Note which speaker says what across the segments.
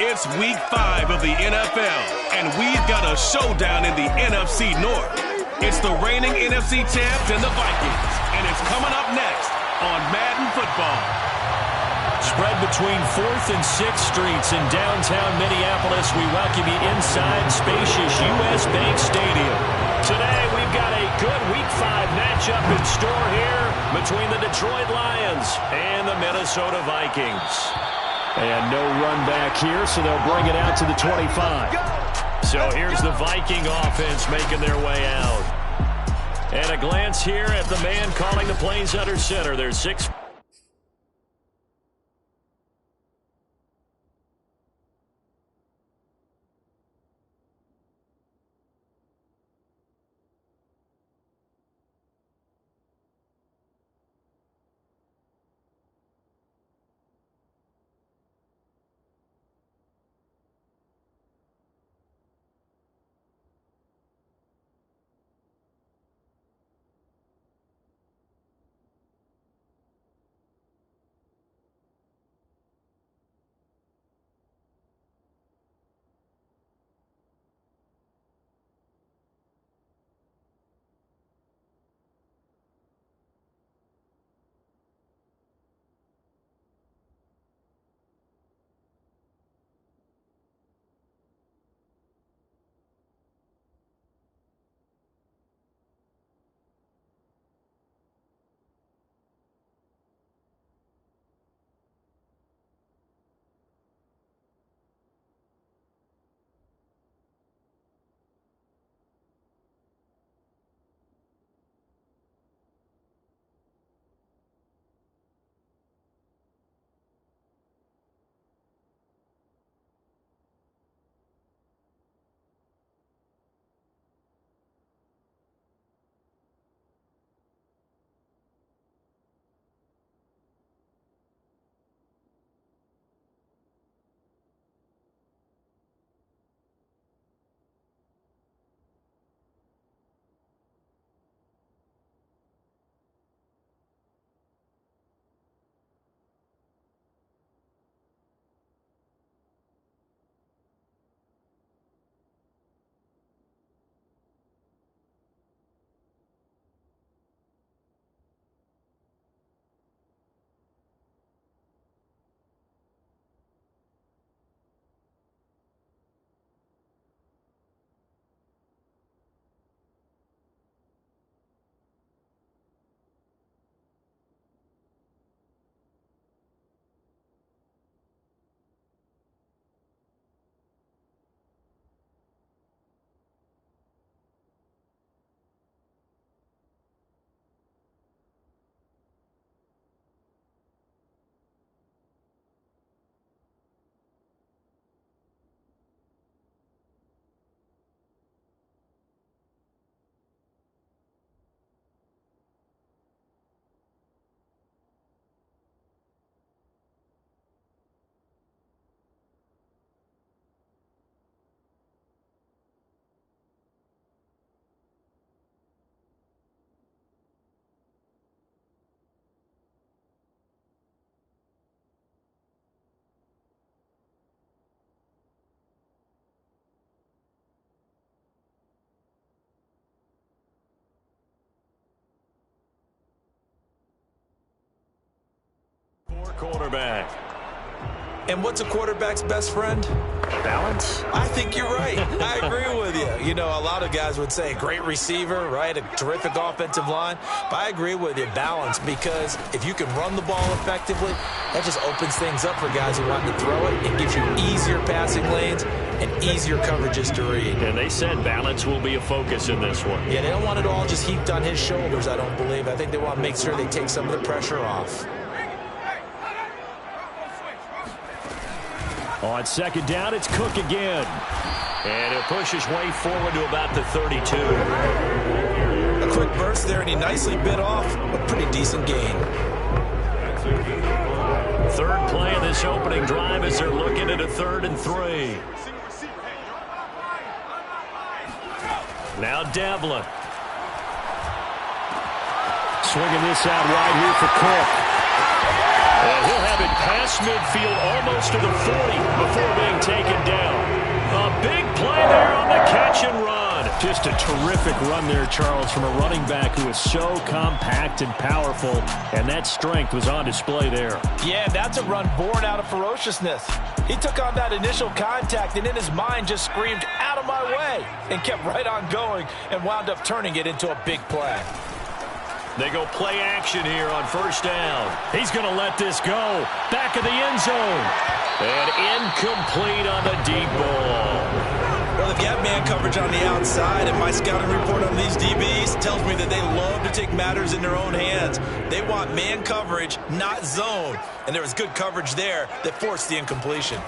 Speaker 1: It's week 5 of the NFL, and we've got a showdown in the NFC North. It's the reigning NFC champs and the Vikings, and it's coming up next on Madden Football.
Speaker 2: Spread between 4th and 6th Streets in downtown Minneapolis. We welcome you inside spacious U.S. Bank Stadium. Today, we've got a good Week 5 matchup in store here between the Detroit Lions and the Minnesota Vikings. And no run back here, so they'll bring it out to the 25. So here's the Viking offense making their way out. And a glance here at the man calling the plays under center. There's 6. Quarterback.
Speaker 3: And what's a quarterback's best friend?
Speaker 2: Balance?
Speaker 3: I think you're right. I agree with you. You know, a lot of guys would say great receiver, right? A terrific offensive line. But I agree with you, balance, because if you can run the ball effectively, that just opens things up for guys who want to throw it. It gives you easier passing lanes and easier coverages to read.
Speaker 2: And they said balance will be a focus in this one.
Speaker 3: Yeah, they don't want it all just heaped on his shoulders, I don't believe. I think they want to make sure they take some of the pressure off.
Speaker 2: On second down, it's Cook again. And he'll push his way forward to about the 32.
Speaker 3: A quick burst there, and he nicely bit off a pretty decent gain.
Speaker 2: Third play of this opening drive as they're looking at a 3rd and 3. Now Devlin. Swinging this out wide here for Cook. And he'll have it past midfield, almost to the 40 before being taken down. A big play there on the catch and run. Just a terrific run there, Charles, from a running back who is so compact and powerful, and that strength was on display there.
Speaker 3: Yeah, that's a run born out of ferociousness. He took on that initial contact and in his mind just screamed, "Out of my way," and kept right on going and wound up turning it into a big play.
Speaker 2: They go play action here on first down. He's going to let this go. Back of the end zone. And incomplete on the deep ball.
Speaker 3: Well, if you have man coverage on the outside, and my scouting report on these DBs tells me that they love to take matters in their own hands. They want man coverage, not zone. And there was good coverage there that forced the incompletion.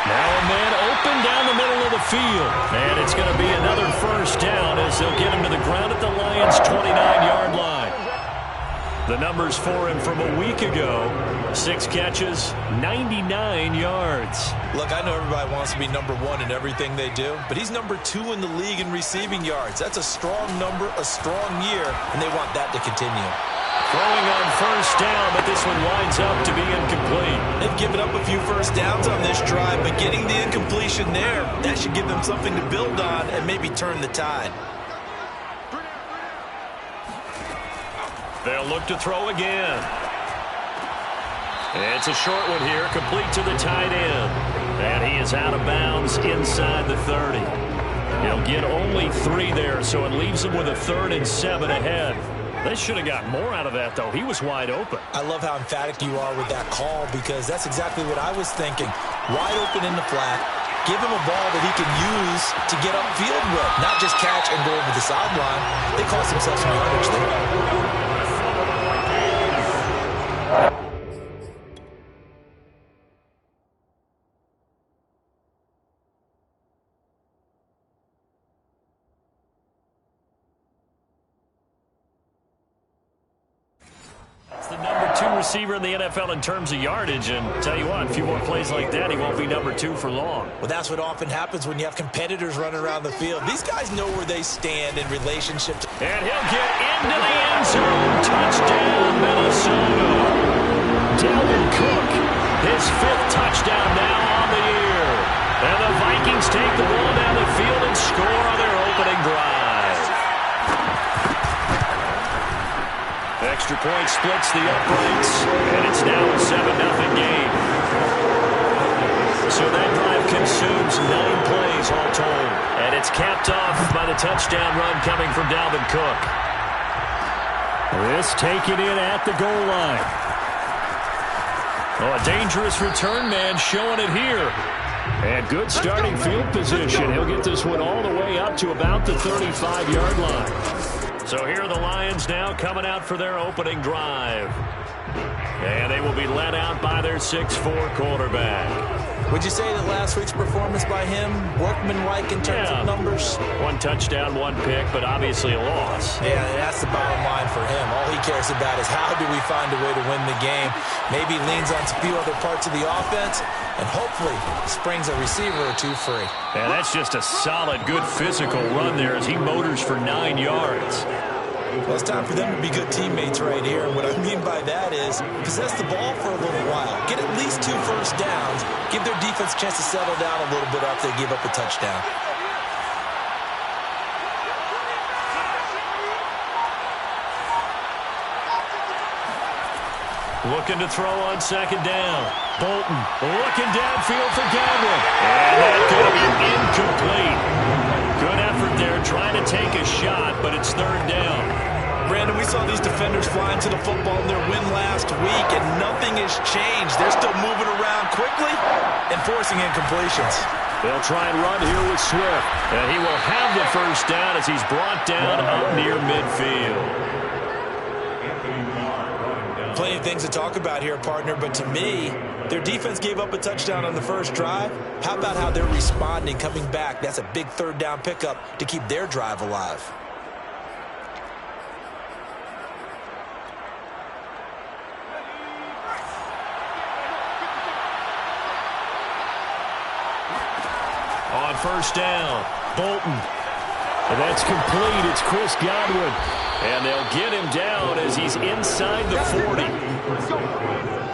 Speaker 2: Now a man open down the middle of the field. And it's going to be another first down as they'll get him to the ground at the Lions' 29-yard line. The numbers for him from a week ago: 6 catches, 99 yards.
Speaker 3: Look, I know everybody wants to be number one in everything they do, but he's number 2 in the league in receiving yards. That's a strong number, a strong year, and they want that to continue.
Speaker 2: Throwing on first down, but this one winds up to be incomplete.
Speaker 3: They've given up a few first downs on this drive, but getting the incompletion there, that should give them something to build on and maybe turn the tide.
Speaker 2: They'll look to throw again. It's a short one here, complete to the tight end. And he is out of bounds inside the 30. He'll get only 3 there, so it leaves him with a 3rd and 7 ahead. They should have got more out of that, though. He was wide open.
Speaker 3: I love how emphatic you are with that call, because that's exactly what I was thinking. Wide open in the flat. Give him a ball that he can use to get upfield with, not just catch and go over the sideline. They cost themselves some yardage there.
Speaker 2: That's the number 2 receiver in the NFL in terms of yardage, and tell you what, a few more plays like that, he won't be number 2 for long.
Speaker 3: Well, that's what often happens when you have competitors running around the field. These guys know where they stand in relationship to...
Speaker 2: And he'll get into the end zone. Touchdown, Minnesota. Dalvin Cook, his 5th touchdown now on the year. And the Vikings take the ball down the field and score on their opening drive. Extra point splits the uprights, and it's now a 7-0 game. So that drive consumes 9 plays all told, and it's capped off by the touchdown run coming from Dalvin Cook. This taken in at the goal line. Oh, a dangerous return man showing it here. And good starting field position. He'll get this one all the way up to about the 35-yard line. So here are the Lions now coming out for their opening drive. And they will be led out by their 6'4" quarterback.
Speaker 3: Would you say that last week's performance by him, workmanlike in terms of numbers?
Speaker 2: 1 touchdown, 1 pick, but obviously a loss.
Speaker 3: Yeah, that's the bottom line for him. All he cares about is how do we find a way to win the game. Maybe leans on a few other parts of the offense, and hopefully springs a receiver or 2 free.
Speaker 2: And that's just a solid, good physical run there as he motors for 9 yards.
Speaker 3: Well, it's time for them to be good teammates right here. And what I mean by that is possess the ball for a little while. Get at least 2 first downs. Give their defense a chance to settle down a little bit after they give up a touchdown.
Speaker 2: Looking to throw on second down. Bolton looking downfield for Gamble. And that's going to be incomplete. Good effort there trying to take a shot, but it's 3rd down.
Speaker 3: Brandon, we saw these defenders flying to the football in their win last week, and nothing has changed. They're still moving around quickly and forcing incompletions.
Speaker 2: They'll try and run here with Swift. And he will have the first down as he's brought down up near midfield.
Speaker 3: Plenty of things to talk about here, partner, but to me, their defense gave up a touchdown on the first drive. How about how they're responding, coming back? That's a big 3rd down pickup to keep their drive alive.
Speaker 2: On first down, Bolton And that's complete. It's Chris Godwin. And they'll get him down as he's inside the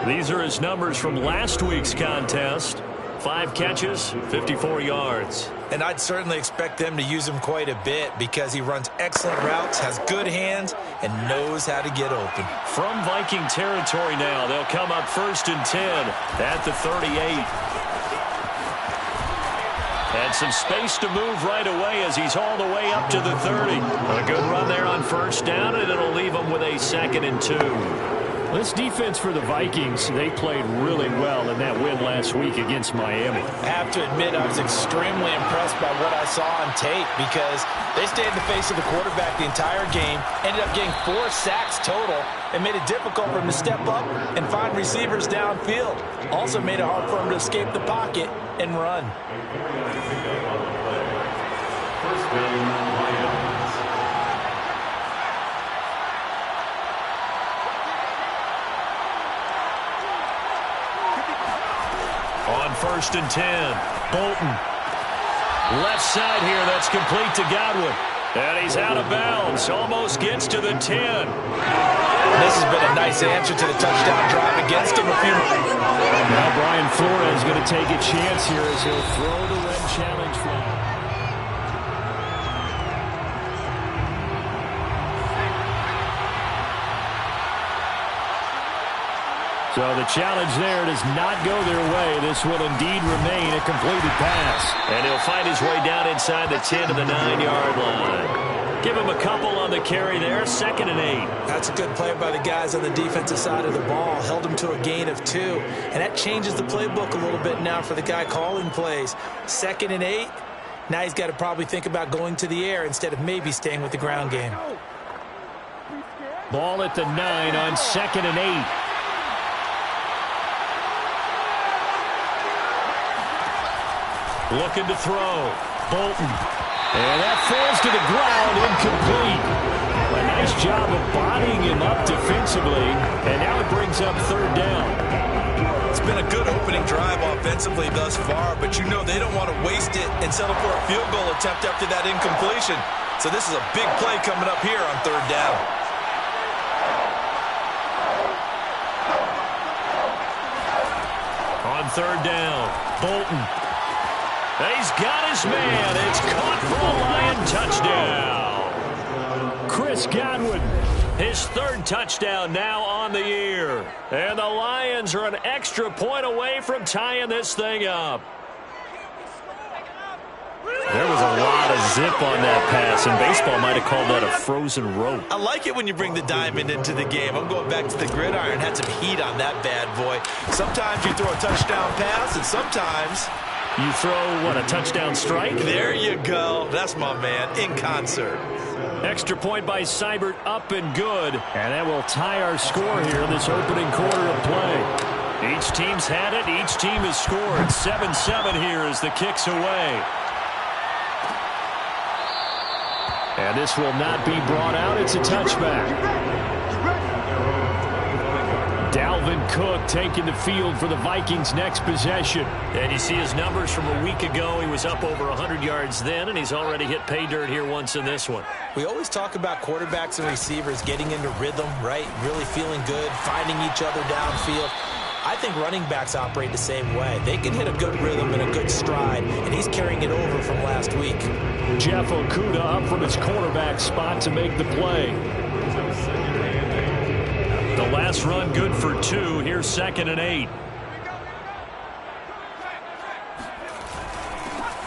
Speaker 2: 40. These are his numbers from last week's contest. 5 catches, 54 yards.
Speaker 3: And I'd certainly expect them to use him quite a bit because he runs excellent routes, has good hands, and knows how to get open.
Speaker 2: From Viking territory now, they'll come up 1st and 10 at the 38. And some space to move right away as he's all the way up to the 30. A good run there on 1st down, and it'll leave him with a 2nd and 2. This defense for the Vikings, they played really well in that win last week against Miami.
Speaker 3: I have to admit, I was extremely impressed by what I saw on tape because they stayed in the face of the quarterback the entire game, ended up getting 4 sacks total, and made it difficult for him to step up and find receivers downfield. Also made it hard for him to escape the pocket and run.
Speaker 2: On 1st and 10, Bolton. Left side here, that's complete to Godwin. And he's out of bounds, almost gets to the 10.
Speaker 3: This has been a nice answer to the touchdown drive against him.
Speaker 2: Now Brian Flores is going to take a chance here as he'll throw the red challenge flag. So the challenge there does not go their way. This will indeed remain a completed pass. And he'll find his way down inside the 10 to the 9-yard line. Give him a couple on the carry there, 2nd and 8.
Speaker 3: That's a good play by the guys on the defensive side of the ball. Held him to a gain of 2. And that changes the playbook a little bit now for the guy calling plays. 2nd and 8. Now he's got to probably think about going to the air instead of maybe staying with the ground game.
Speaker 2: Ball at the 9 on 2nd and 8. Looking to throw. Bolton. And that falls to the ground, incomplete. A nice job of bodying him up defensively. And now it brings up 3rd down.
Speaker 3: It's been a good opening drive offensively thus far, but you know they don't want to waste it and settle for a field goal attempt after that incompletion. So this is a big play coming up here on 3rd down.
Speaker 2: On 3rd down, Bolton. He's got his man. It's caught for a Lion touchdown. Chris Godwin, his 3rd touchdown now on the year. And the Lions are an extra point away from tying this thing up. There was a lot of zip on that pass, and baseball might have called that a frozen rope.
Speaker 3: I like it when you bring the diamond into the game. I'm going back to the gridiron. Had some heat on that bad boy. Sometimes you throw a touchdown pass, and sometimes
Speaker 2: you throw, what, a touchdown strike?
Speaker 3: There you go. That's my man, in concert.
Speaker 2: Extra point by Seibert, up and good. And that will tie our score here in this opening quarter of play. Each team's had it. Each team has scored. 7-7 here as the kick's away. And this will not be brought out. It's a touchback. Dalvin Cook taking the field for the Vikings' next possession. And you see his numbers from a week ago. He was up over 100 yards then, and he's already hit pay dirt here once in this one.
Speaker 3: We always talk about quarterbacks and receivers getting into rhythm, right? Really feeling good, finding each other downfield. I think running backs operate the same way. They can hit a good rhythm and a good stride, and he's carrying it over from last week.
Speaker 2: Jeff Okudah up from his cornerback spot to make the play. The last run good for 2. Here's 2nd and 8.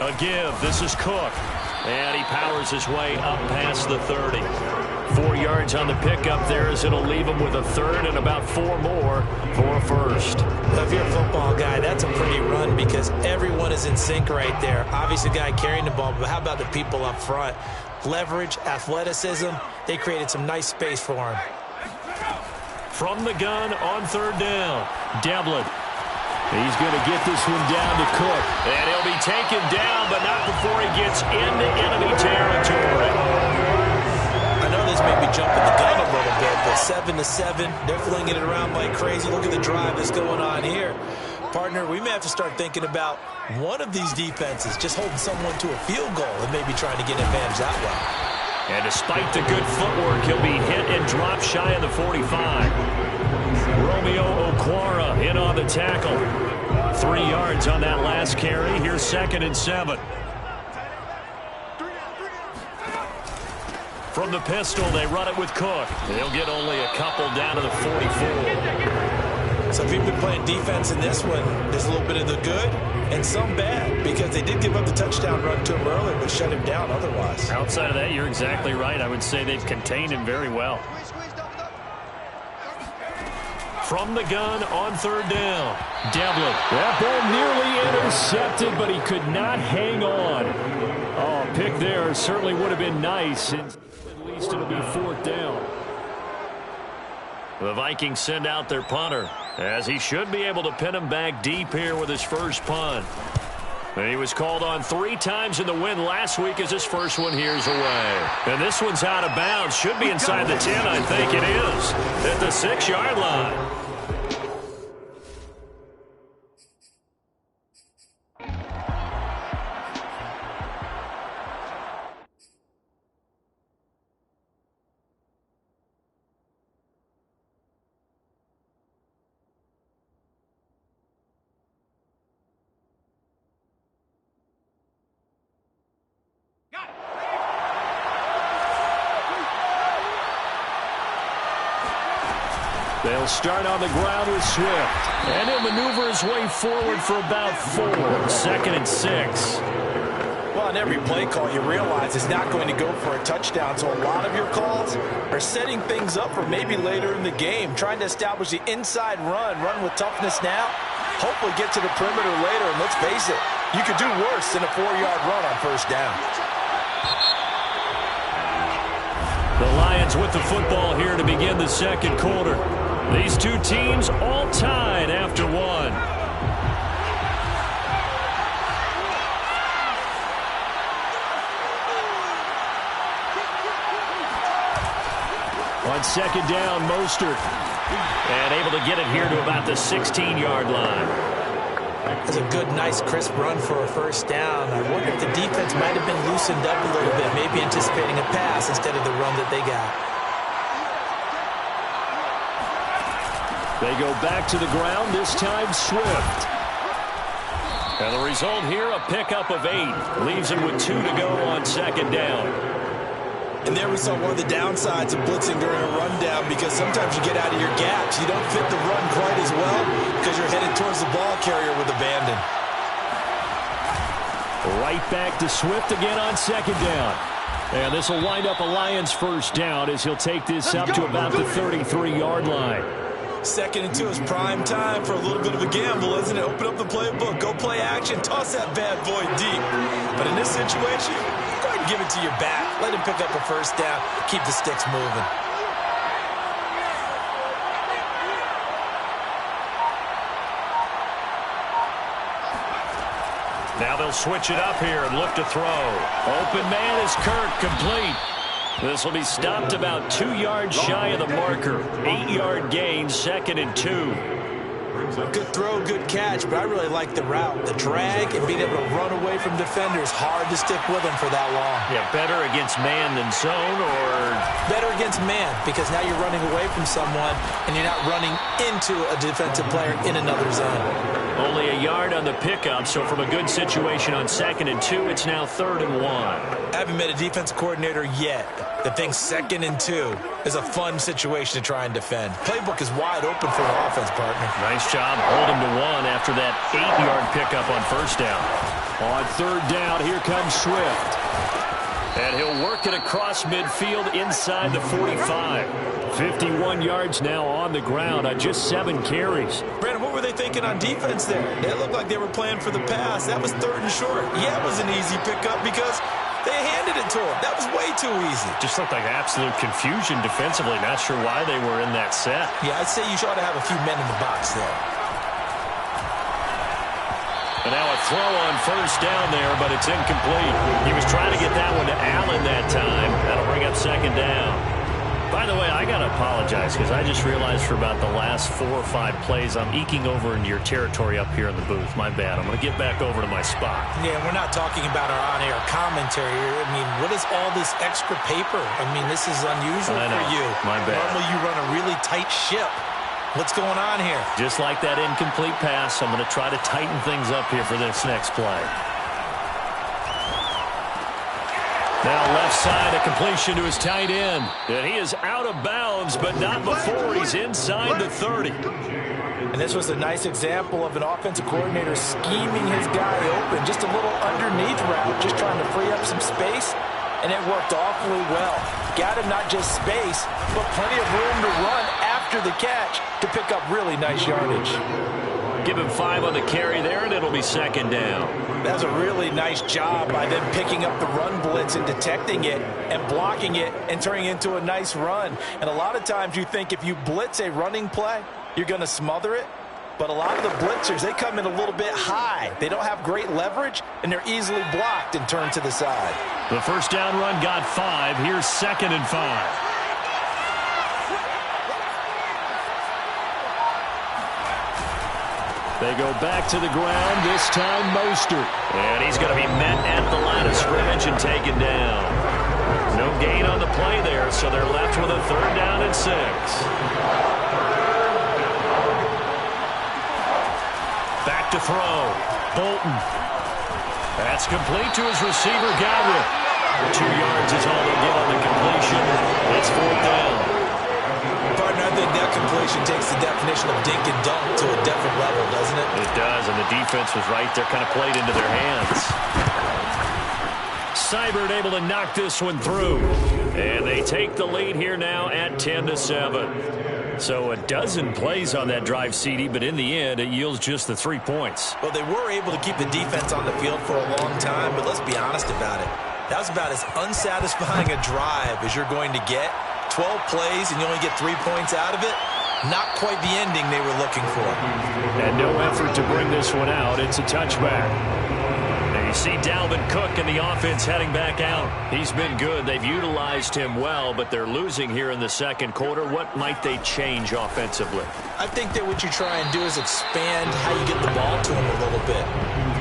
Speaker 2: A give. This is Cook. And he powers his way up past the 30. 4 yards on the pickup there as it'll leave him with a 3rd and about 4 more for a 1st.
Speaker 3: If you're a football guy, that's a pretty run because everyone is in sync right there. Obviously, the guy carrying the ball, but how about the people up front? Leverage, athleticism, they created some nice space for him.
Speaker 2: From the gun on 3rd down, Devlin. He's going to get this one down to Cook. And he'll be taken down, but not before he gets into enemy territory.
Speaker 3: I know this may be jumping the gun a little bit, but 7-7, they're flinging it around like crazy. Look at the drive that's going on here. partner, we may have to start thinking about one of these defenses just holding someone to a field goal and maybe trying to get an advantage that way.
Speaker 2: And despite the good footwork, he'll be hit and dropped shy of the 45. Romeo Okwara in on the tackle. 3 yards on that last carry. Here's 2nd and 7. From the pistol, they run it with Cook. They'll get only a couple down to the 44.
Speaker 3: So if you've been playing defense in this one, there's a little bit of the good and some bad, because they did give up the touchdown run to him earlier, but shut him down otherwise.
Speaker 2: Outside of that, you're exactly right. I would say they've contained him very well. From the gun on 3rd down, Devlin. That ball nearly intercepted, but he could not hang on. Oh, pick there certainly would have been nice. At least it'll be 4th down. The Vikings send out their punter, as he should be able to pin him back deep here with his first punt. And he was called on 3 times in the win last week as his first one here's away. And this one's out of bounds. Should be inside the 10, I think it is. At the 6-yard line. They'll start on the ground with Swift. And he'll maneuver his way forward for about 4. 2nd and 6.
Speaker 3: Well, in every play call, you realize it's not going to go for a touchdown. So a lot of your calls are setting things up for maybe later in the game, trying to establish the inside run with toughness now, hopefully get to the perimeter later. And let's face it, you could do worse than a 4-yard run on 1st down.
Speaker 2: The Lions with the football here to begin the 2nd quarter. These two teams all tied after 1. On 2nd down, Mostert. And able to get it here to about the 16-yard line.
Speaker 3: That's a good, nice, crisp run for a 1st down. I wonder if the defense might have been loosened up a little bit, maybe anticipating a pass instead of the run that they got.
Speaker 2: They go back to the ground, this time Swift. And the result here, a pickup of 8. Leaves him with 2 to go on 2nd down.
Speaker 3: And there we saw one of the downsides of blitzing during a rundown, because sometimes you get out of your gaps. You don't fit the run quite as well because you're headed towards the ball carrier with abandon.
Speaker 2: Right back to Swift again on 2nd down. And this will wind up a Lions 1st down as he'll take this up to about the 33-yard line.
Speaker 3: 2nd and 2 is prime time for a little bit of a gamble, isn't it? Open up the playbook, go play action, toss that bad boy deep. But in this situation, go ahead and give it to your back. Let him pick up a 1st down, keep the sticks moving.
Speaker 2: Now they'll switch it up here and look to throw. Open man is Kirk, complete. This will be stopped about 2 yards shy of the marker. 8-yard gain, 2nd and 2.
Speaker 3: Good throw, good catch, but I really like the route. The drag and being able to run away from defenders, hard to stick with them for that long.
Speaker 2: Yeah, better against man than zone, or?
Speaker 3: Better against man, because now you're running away from someone and you're not running into a defensive player in another zone.
Speaker 2: Only a yard on the pickup, so from a good situation on 2nd and 2, it's now 3rd and 1.
Speaker 3: I haven't met a defense coordinator yet that thinks 2nd and 2 is a fun situation to try and defend. Playbook is wide open for an offense, partner.
Speaker 2: Nice job holding to 1 after that 8-yard pickup on 1st down. On 3rd down, here comes Swift. And he'll work it across midfield inside the 45. 51 yards now on the ground on just 7 carries.
Speaker 3: Brandon, what were they thinking on defense there? They looked like they were playing for the pass. That was 3rd and short. Yeah, it was an easy pickup because they handed it to him. That was way too easy.
Speaker 2: Just looked like absolute confusion defensively. Not sure why they were in that set.
Speaker 3: Yeah, I'd say you ought to have a few men in the box there.
Speaker 2: And now a throw on 1st down there, but it's incomplete. He was trying to get that one to Allen that time. That'll bring up 2nd down. By the way, I got to apologize because I just realized for about the last 4 or 5 plays, I'm eking over into your territory up here in the booth. My bad. I'm going to get back over to my spot.
Speaker 3: Yeah, we're not talking about our on-air commentary here. I mean, what is all this extra paper? I mean, this is unusual for you.
Speaker 2: My bad.
Speaker 3: Normally you run a really tight ship. What's going on here?
Speaker 2: Just like that incomplete pass, I'm going to try to tighten things up here for this next play. Now left side, a completion to his tight end. And he is out of bounds, but not before he's inside the 30.
Speaker 3: And this was a nice example of an offensive coordinator scheming his guy open. Just a little underneath route, just trying to free up some space. And it worked awfully well. Got him not just space, but plenty of room to run after the catch to pick up really nice yardage.
Speaker 2: Give him 5 on the carry there, and it'll be second down.
Speaker 3: That's a really nice job by them picking up the run blitz and detecting it and blocking it and turning it into a nice run. And a lot of times you think if you blitz a running play, you're going to smother it. But a lot of the blitzers, they come in a little bit high. They don't have great leverage, and they're easily blocked and turned to the side.
Speaker 2: The first down run got 5. Here's 2nd and 5. They go back to the ground, this time Mostert. And he's going to be met at the line of scrimmage and taken down. No gain on the play there, so they're left with a 3rd down and 6. Back to throw. Bolton. That's complete to his receiver, Godwin. 2 yards is all they'll get on the completion. It's 4th down.
Speaker 3: Partner, I think that completion takes the definition of dink and dunk to a different level, doesn't it?
Speaker 2: It does, and the defense was right there, kind of played into their hands. Seibert able to knock this one through. And they take the lead here now at 10-7. So a dozen plays on that drive, CD, but in the end, it yields just the 3 points.
Speaker 3: Well, they were able to keep the defense on the field for a long time, but let's be honest about it. That was about as unsatisfying a drive as you're going to get. 12 plays and you only get 3 points out of it. Not quite the ending they were looking for.
Speaker 2: And no effort to bring this one out. It's a touchback. And you see Dalvin Cook and the offense heading back out. He's been good. They've utilized him well, but they're losing here in the second quarter. What might they change offensively?
Speaker 3: I think that what you try and do is expand how you get the ball to him a little bit.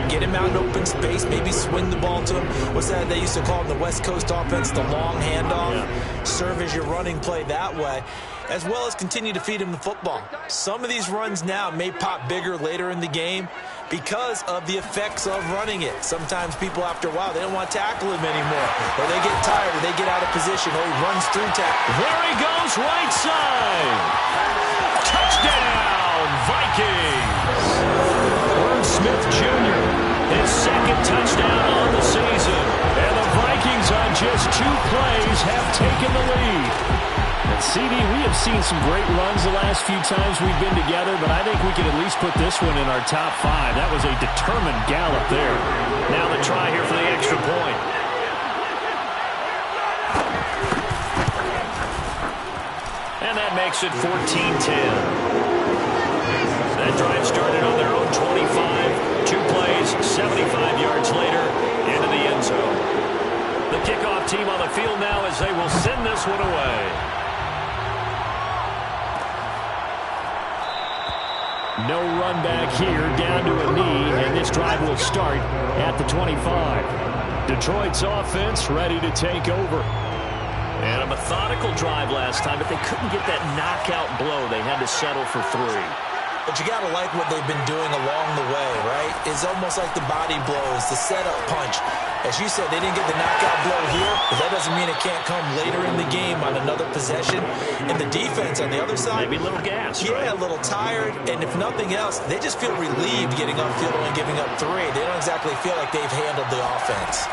Speaker 3: Get him out in open space, maybe swing the ball to him. What's that they used to call in the West Coast offense, the long handoff? Yeah. Serve as your running play that way, as well as continue to feed him the football. Some of these runs now may pop bigger later in the game because of the effects of running it. Sometimes people, after a while, they don't want to tackle him anymore. Or they get tired, or they get out of position, or he runs through tackle.
Speaker 2: There he goes, right side. Touchdown, Vikings. Smith Jr., his 2nd touchdown on the season. And the Vikings on just 2 plays have taken the lead. And CD, we have seen some great runs the last few times we've been together, but I think we can at least put this one in our top 5. That was a determined gallop there. Now the try here for the extra point. And that makes it 14-10. That drive started on their own 25. 2 plays, 75 yards later, into the end zone. The kickoff team on the field now as they will send this one away. No run back here, down to a knee, and this drive will start at the 25. Detroit's offense ready to take over. And a methodical drive last time, but they couldn't get that knockout blow. They had to settle for 3.
Speaker 3: But you got to like what they've been doing along the way, right? It's almost like the body blows, the setup punch. As you said, they didn't get the knockout blow here, but that doesn't mean it can't come later in the game on another possession. And the defense on the other side,
Speaker 2: maybe a little gas,
Speaker 3: yeah,
Speaker 2: right?
Speaker 3: A little tired. And if nothing else, they just feel relieved getting upfield and giving up 3. They don't exactly feel like they've handled the offense.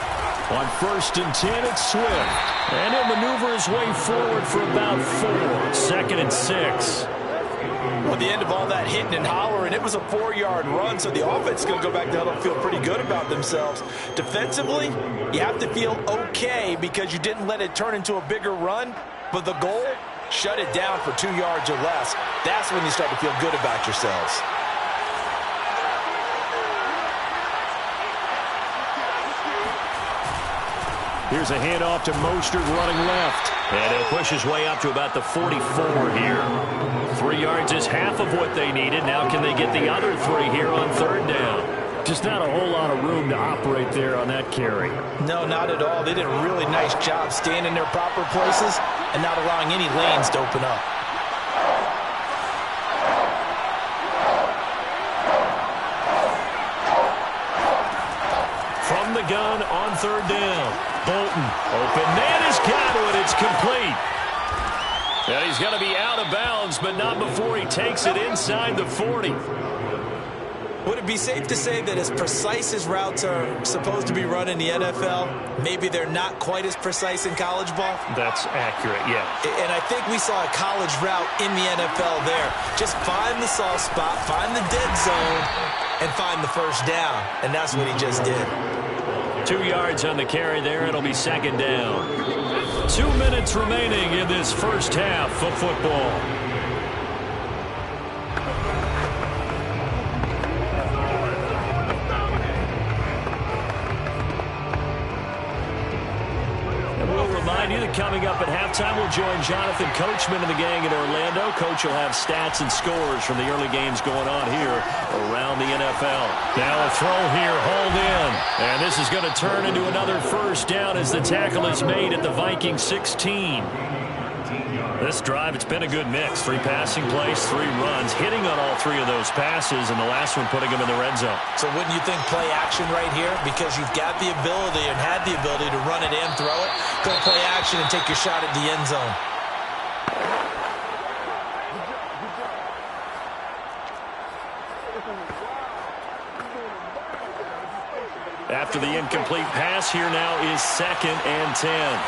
Speaker 2: On 1st and 10, it's Swift. And he'll maneuver his way forward for about 4. 2nd and 6.
Speaker 3: At the end of all that hitting and hollering, it was a 4-yard run, so the offense is going to go back down and feel pretty good about themselves. Defensively, you have to feel okay because you didn't let it turn into a bigger run, but the goal, shut it down for 2 yards or less. That's when you start to feel good about yourselves.
Speaker 2: Here's a handoff to Mostert running left. And he'll push his way up to about the 44 here. 3 yards is half of what they needed. Now can they get the other 3 here on 3rd down?
Speaker 4: Just not a whole lot of room to operate there on that carry.
Speaker 3: No, not at all. They did a really nice job staying in their proper places and not allowing any lanes to open up.
Speaker 2: From the gun on 3rd down. Bolton, open man has got it. It's complete. And he's going to be out of bounds, but not before he takes it inside the 40.
Speaker 3: Would it be safe to say that as precise as routes are supposed to be run in the NFL, maybe they're not quite as precise in college ball?
Speaker 4: That's accurate, yeah.
Speaker 3: And I think we saw a college route in the NFL there. Just find the soft spot, find the dead zone, and find the first down. And that's what he just did.
Speaker 2: 2 yards on the carry there. It'll be 2nd down. 2 minutes remaining in this first half of football. You that coming up at halftime, we'll join Jonathan Coachman and the gang in Orlando. Coach will have stats and scores from the early games going on here around the NFL. Now a throw here, hauled in. And this is going to turn into another first down as the tackle is made at the Vikings 16. This drive, it's been a good mix. 3 passing plays, 3 runs, hitting on all 3 of those passes, and the last one putting them in the red zone.
Speaker 3: So wouldn't you think play action right here? Because you've got the ability and had the ability to run it and throw it. Go play action and take your shot at the end zone.
Speaker 2: After the incomplete pass, here now is 2nd and 10.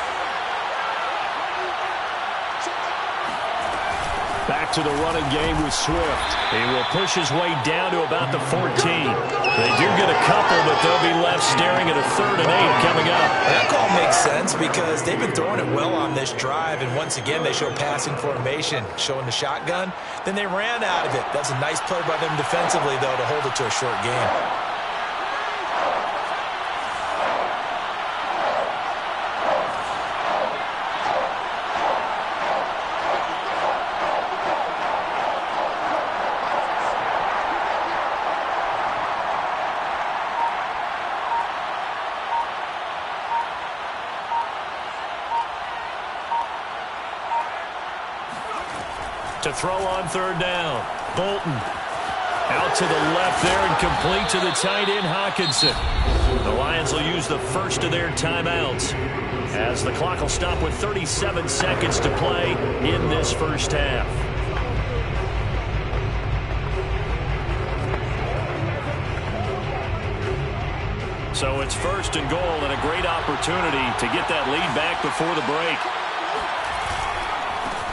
Speaker 2: Back to the running game with Swift. He will push his way down to about the 14. They do get a couple, but they'll be left staring at a 3rd and 8 coming up.
Speaker 3: That call makes sense because they've been throwing it well on this drive, and once again they show passing formation, showing the shotgun. Then they ran out of it. That's a nice play by them defensively, though, to hold it to a short game.
Speaker 2: To throw on 3rd down. Bolton out to the left there and complete to the tight end Hawkinson. The Lions will use the first of their timeouts as the clock will stop with 37 seconds to play in this first half. So it's 1st and goal and a great opportunity to get that lead back before the break.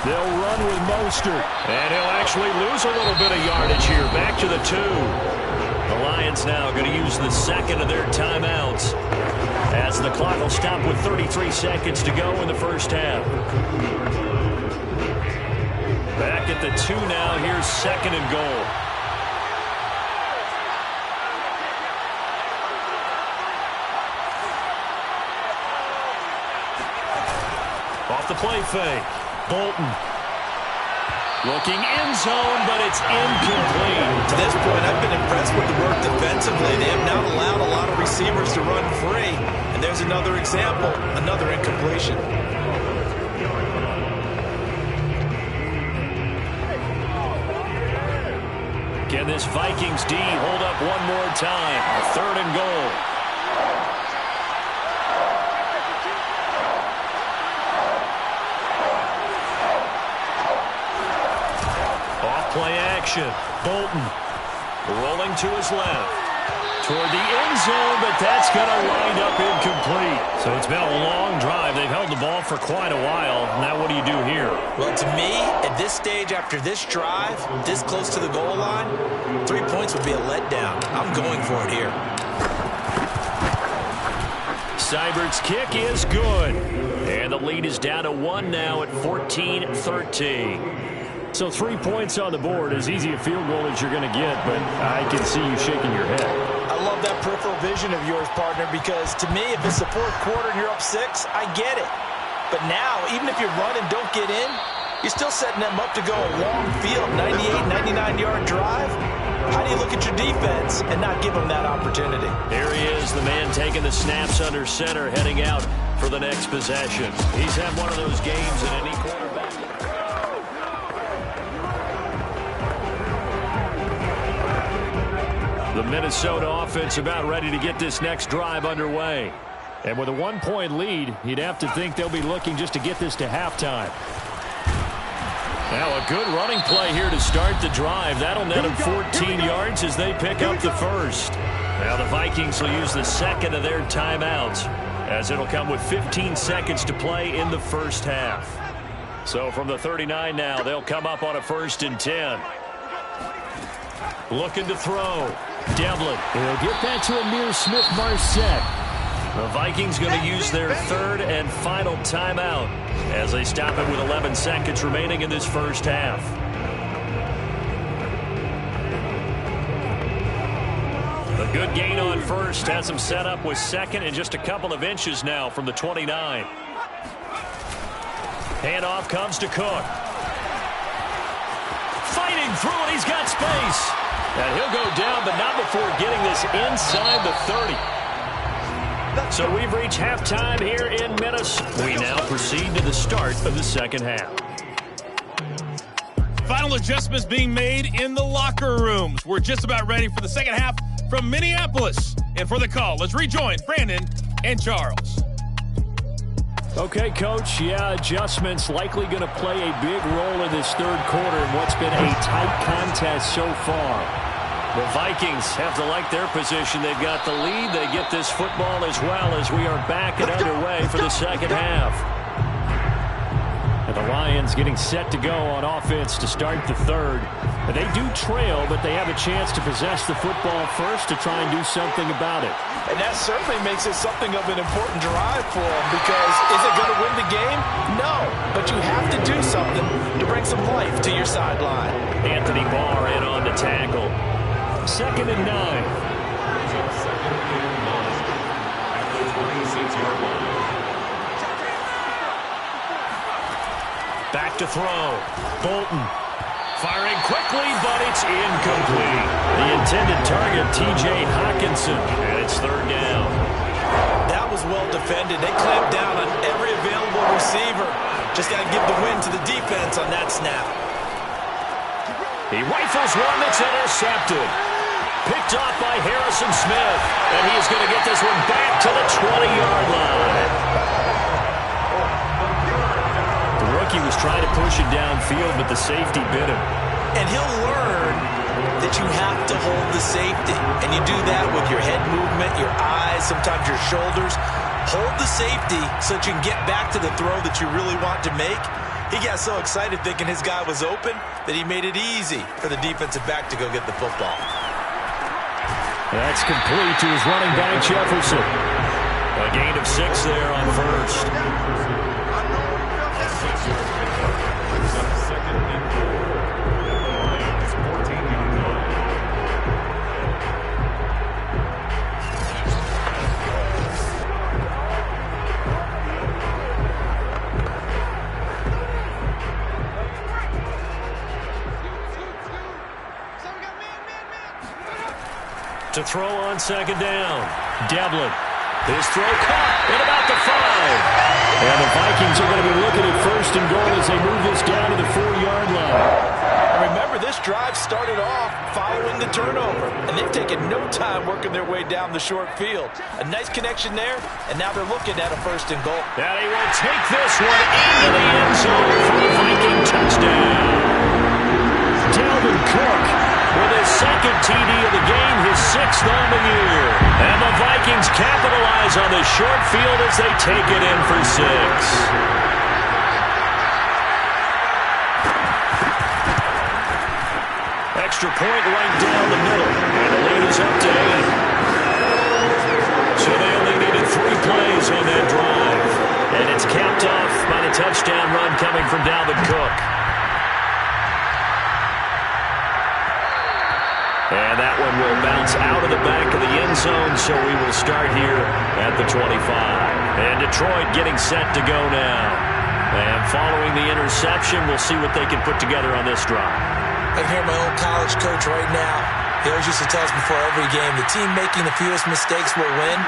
Speaker 2: They'll run with Mostert. And he'll actually lose a little bit of yardage here. Back to the 2. The Lions now going to use the 2nd of their timeouts as the clock will stop with 33 seconds to go in the first half. Back at the 2 now. Here's 2nd and goal. Off the play fake. Bolton looking end zone, but it's incomplete.
Speaker 3: To this point, I've been impressed with the work defensively. They have not allowed a lot of receivers to run free. And there's another example, another incompletion.
Speaker 2: Can this Vikings D hold up one more time? 3rd and goal. Play action. Bolton rolling to his left. Toward the end zone, but that's going to wind up incomplete. So it's been a long drive. They've held the ball for quite a while. Now what do you do here?
Speaker 3: Well, to me, at this stage after this drive, this close to the goal line, 3 points would be a letdown. I'm going for it here.
Speaker 2: Seibert's kick is good. And the lead is down to 1 now at 14-13.
Speaker 4: So 3 points on the board, as easy a field goal as you're going to get, but I can see you shaking your head.
Speaker 3: I love that peripheral vision of yours, partner, because to me, if it's the 4th quarter and you're up 6, I get it. But now, even if you run and don't get in, you're still setting them up to go a long field, 98, 99-yard drive. How do you look at your defense and not give them that opportunity?
Speaker 2: Here he is, the man taking the snaps under center, heading out for the next possession. He's had one of those games that any quarterback. The Minnesota offense about ready to get this next drive underway. And with a 1-point lead, you'd have to think they'll be looking just to get this to halftime. Now a good running play here to start the drive. That'll net them 14 yards as they pick up the first. Now the Vikings will use the second of their timeouts, as it'll come with 15 seconds to play in the first half. So from the 39 now, they'll come up on a 1st and 10. Looking to throw. Devlin.
Speaker 4: He'll get that to Amir Smith-Marset.
Speaker 2: The Vikings going to use their 3rd and final timeout as they stop it with 11 seconds remaining in this first half. A good gain on first has them set up with 2nd and just a couple of inches now from the 29. Handoff comes to Cook. Fighting through it, he's got space. And he'll go down, but not before getting this inside the 30. So we've reached halftime here in Minnesota. We now proceed to the start of the second half.
Speaker 1: Final adjustments being made in the locker rooms. We're just about ready for the second half from Minneapolis. And for the call, let's rejoin Brandon and Charles.
Speaker 4: Okay, Coach, adjustments likely going to play a big role in this 3rd quarter in what's been a tight contest so far.
Speaker 2: The Vikings have to like their position. They've got the lead. They get this football as well as we are back and underway for the second half.
Speaker 4: And the Lions getting set to go on offense to start the 3rd. And they do trail, but they have a chance to possess the football first to try and do something about it.
Speaker 3: And that certainly makes it something of an important drive for them, because is it going to win the game? No, but you have to do something to bring some life to your sideline.
Speaker 2: Anthony Barr in on the tackle.
Speaker 4: 2nd and 9.
Speaker 2: Back to throw. Bolton firing quickly, but it's incomplete. The intended target, T.J. Hawkinson, and it's 3rd down.
Speaker 3: That was well defended. They clamped down on every available receiver. Just got to give the win to the defense on that snap.
Speaker 2: He rifles one that's intercepted. Picked off by Harrison Smith. And he is going to get this one back to the 20-yard line. The rookie was trying to push it downfield, but the safety bit him.
Speaker 3: And he'll learn that you have to hold the safety. And you do that with your head movement, your eyes, sometimes your shoulders. Hold the safety so that you can get back to the throw that you really want to make. He got so excited thinking his guy was open that he made it easy for the defensive back to go get the football.
Speaker 4: That's complete to his running back, Jefferson.
Speaker 2: A gain of 6 there on first. To throw on 2nd down. Devlin. His throw caught at about the 5.
Speaker 4: And the Vikings are going to be looking at 1st and goal as they move this down to the 4-yard line.
Speaker 3: And remember, this drive started off following the turnover, and they've taken no time working their way down the short field. A nice connection there, and now they're looking at a 1st and goal.
Speaker 2: And he will take this one into the end zone for a Viking touchdown.
Speaker 4: Dalvin Cook
Speaker 2: with his 2nd TD of the game, his 6th on the year. And the Vikings capitalize on the short field as they take it in for 6. Extra point right down the middle. And the lead is up to 8. So they only needed 3 plays on that drive. And it's capped off by the touchdown run coming from Dalvin Cook. And that one will bounce out of the back of the end zone, so we will start here at the 25. And Detroit getting set to go now. And following the interception, we'll see what they can put together on this drive.
Speaker 3: I can hear my old college coach right now. He always used to tell us before every game, the team making the fewest mistakes will win.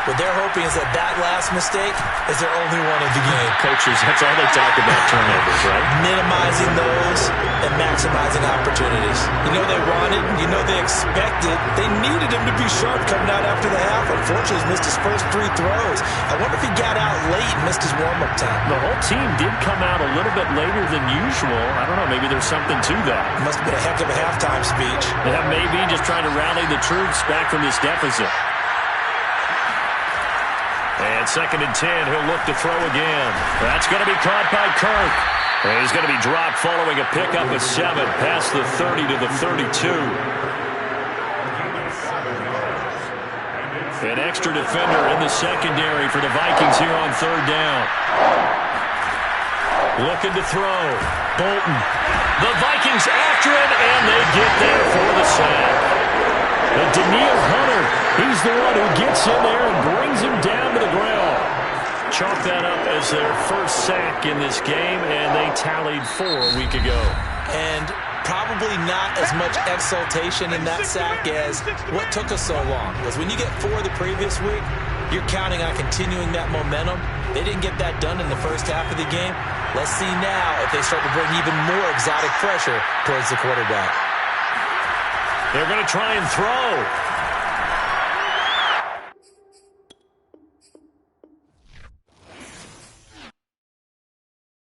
Speaker 3: What they're hoping is that last mistake is their only one of the game.
Speaker 2: Coaches, that's all they talk about, turnovers, right?
Speaker 3: Minimizing those and maximizing opportunities. You know they wanted, you know they expected. They needed him to be sharp coming out after the half. Unfortunately, he's missed his first 3 throws. I wonder if he got out late and missed his warm-up time.
Speaker 2: The whole team did come out a little bit later than usual. I don't know, maybe there's something to that.
Speaker 3: Must have been a heck of a halftime speech.
Speaker 2: Yeah, maybe just trying to rally the troops back from this deficit. And 2nd and 10, he'll look to throw again. That's going to be caught by Kirk. And he's going to be dropped following a pickup of 7 past the 30 to the 32. An extra defender in the secondary for the Vikings here on 3rd down. Looking to throw. Bolton. The Vikings after him, and they get there for the sack. And Daniil Hunter, he's the one who gets in there and brings him down to the ground. Chalk that up as their first sack in this game, and they tallied 4 a week ago.
Speaker 3: And probably not as much exultation in that sack as what took us so long. Because when you get 4 the previous week, you're counting on continuing that momentum. They didn't get that done in the first half of the game. Let's see now if they start to bring even more exotic pressure towards the quarterback.
Speaker 2: They're going to try and throw.